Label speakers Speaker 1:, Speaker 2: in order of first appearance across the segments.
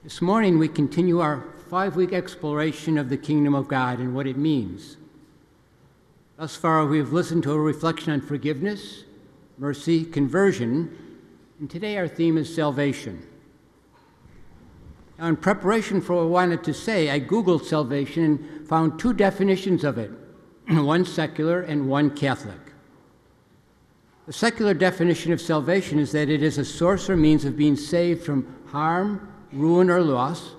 Speaker 1: This morning we continue our 5-week exploration of the kingdom of God and what it means. Thus far we've listened to a reflection on forgiveness, mercy, conversion, and today our theme is salvation. Now, in preparation for what I wanted to say, I Googled salvation and found 2 definitions of it, one secular and one Catholic. The secular definition of salvation is that it is a source or means of being saved from harm, ruin, or loss,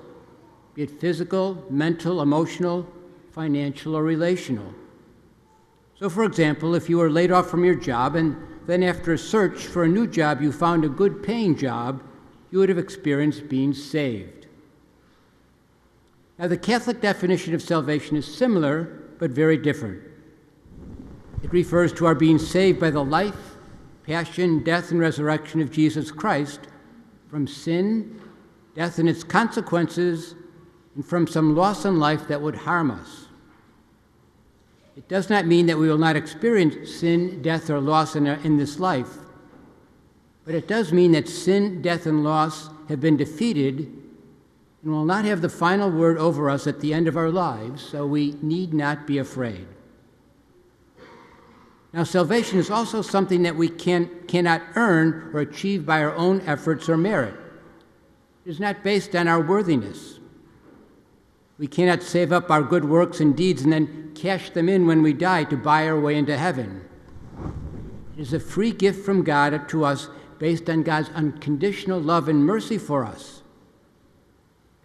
Speaker 1: be it physical, mental, emotional, financial, or relational. So, for example, if you were laid off from your job and then after a search for a new job you found a good-paying job, you would have experienced being saved. Now, the Catholic definition of salvation is similar, but very different. It refers to our being saved by the life, passion, death, and resurrection of Jesus Christ from sin, death and its consequences, and from some loss in life that would harm us. It does not mean that we will not experience sin, death, or loss in this life, but it does mean that sin, death, and loss have been defeated and will not have the final word over us at the end of our lives, so we need not be afraid. Now, salvation is also something that we cannot earn or achieve by our own efforts or merit. It is not based on our worthiness. We cannot save up our good works and deeds and then cash them in when we die to buy our way into heaven. It is a free gift from God to us based on God's unconditional love and mercy for us.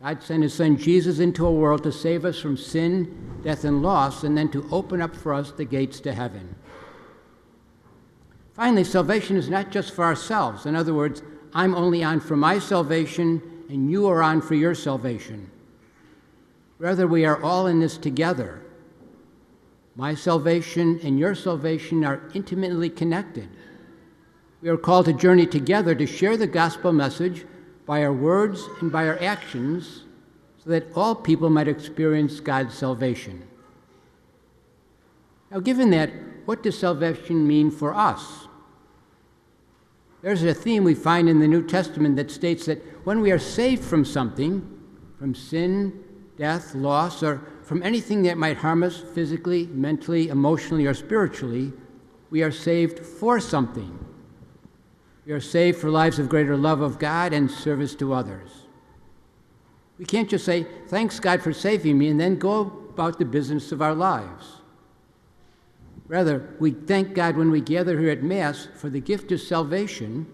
Speaker 1: God sent His Son Jesus into a world to save us from sin, death, and loss, and then to open up for us the gates to heaven. Finally, salvation is not just for ourselves. In other words, I'm only on for my salvation and you are on for your salvation. Rather, we are all in this together. My salvation and your salvation are intimately connected. We are called to journey together to share the gospel message by our words and by our actions so that all people might experience God's salvation. Now, given that, what does salvation mean for us? There's a theme we find in the New Testament that states that when we are saved from something, from sin, death, loss, or from anything that might harm us physically, mentally, emotionally, or spiritually, we are saved for something. We are saved for lives of greater love of God and service to others. We can't just say, thanks God for saving me, and then go about the business of our lives. Rather, we thank God when we gather here at Mass for the gift of salvation,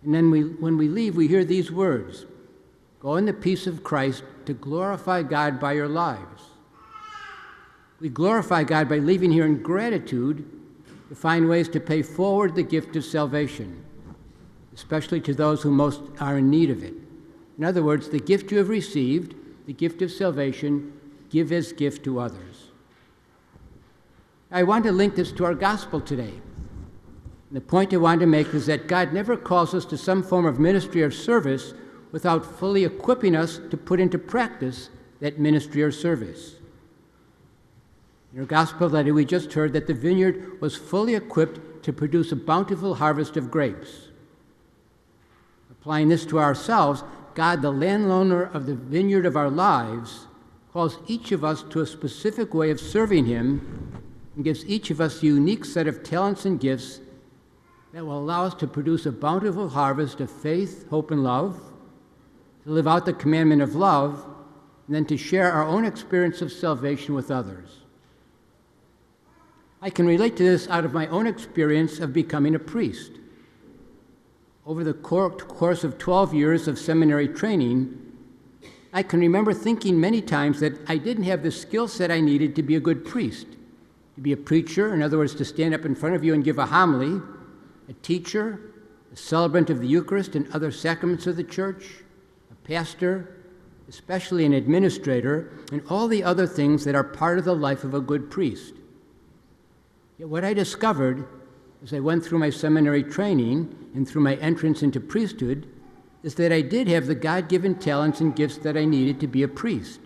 Speaker 1: and then when we leave, we hear these words, go in the peace of Christ to glorify God by your lives. We glorify God by leaving here in gratitude to find ways to pay forward the gift of salvation, especially to those who most are in need of it. In other words, the gift you have received, the gift of salvation, give as gift to others. I want to link this to our gospel today. And the point I want to make is that God never calls us to some form of ministry or service without fully equipping us to put into practice that ministry or service. In our gospel letter, we just heard that the vineyard was fully equipped to produce a bountiful harvest of grapes. Applying this to ourselves, God, the landowner of the vineyard of our lives, calls each of us to a specific way of serving Him and gives each of us a unique set of talents and gifts that will allow us to produce a bountiful harvest of faith, hope, and love, to live out the commandment of love, and then to share our own experience of salvation with others. I can relate to this out of my own experience of becoming a priest. Over the course of 12 years of seminary training, I can remember thinking many times that I didn't have the skill set I needed to be a good priest. To be a preacher, in other words, to stand up in front of you and give a homily, a teacher, a celebrant of the Eucharist and other sacraments of the Church, a pastor, especially an administrator, and all the other things that are part of the life of a good priest. Yet what I discovered as I went through my seminary training and through my entrance into priesthood is that I did have the God-given talents and gifts that I needed to be a priest.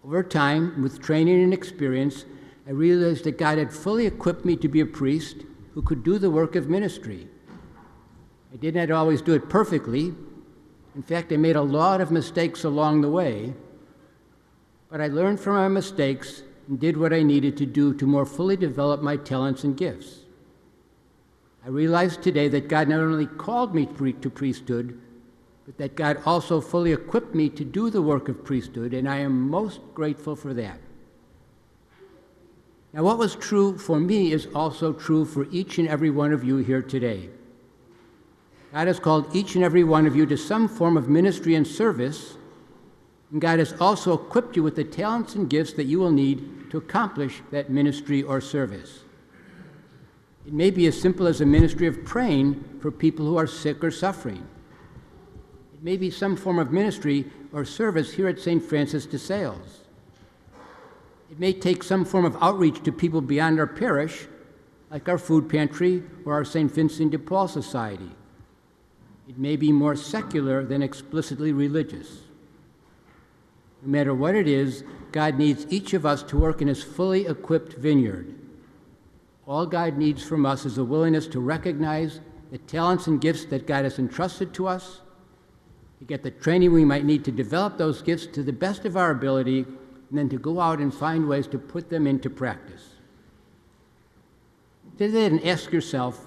Speaker 1: Over time, with training and experience, I realized that God had fully equipped me to be a priest who could do the work of ministry. I did not always do it perfectly, In fact, I made a lot of mistakes along the way, but I learned from my mistakes and did what I needed to do to more fully develop my talents and gifts. I realize today that God not only called me to priesthood, but that God also fully equipped me to do the work of priesthood, and I am most grateful for that. Now, what was true for me is also true for each and every one of you here today. God has called each and every one of you to some form of ministry and service, and God has also equipped you with the talents and gifts that you will need to accomplish that ministry or service. It may be as simple as a ministry of praying for people who are sick or suffering. It may be some form of ministry or service here at St. Francis de Sales. It may take some form of outreach to people beyond our parish, like our food pantry or our St. Vincent de Paul Society. It may be more secular than explicitly religious. No matter what it is, God needs each of us to work in his fully equipped vineyard. All God needs from us is a willingness to recognize the talents and gifts that God has entrusted to us, to get the training we might need to develop those gifts to the best of our ability, and then to go out and find ways to put them into practice. Today, then ask yourself,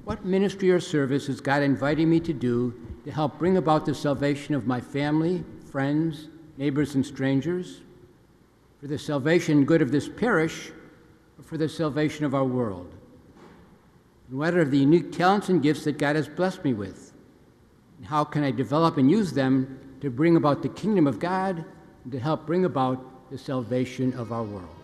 Speaker 1: what ministry or service is God inviting me to do to help bring about the salvation of my family, friends, neighbors, and strangers, for the salvation and good of this parish, or for the salvation of our world? And what are the unique talents and gifts that God has blessed me with? And how can I develop and use them to bring about the kingdom of God and to help bring about the salvation of our world?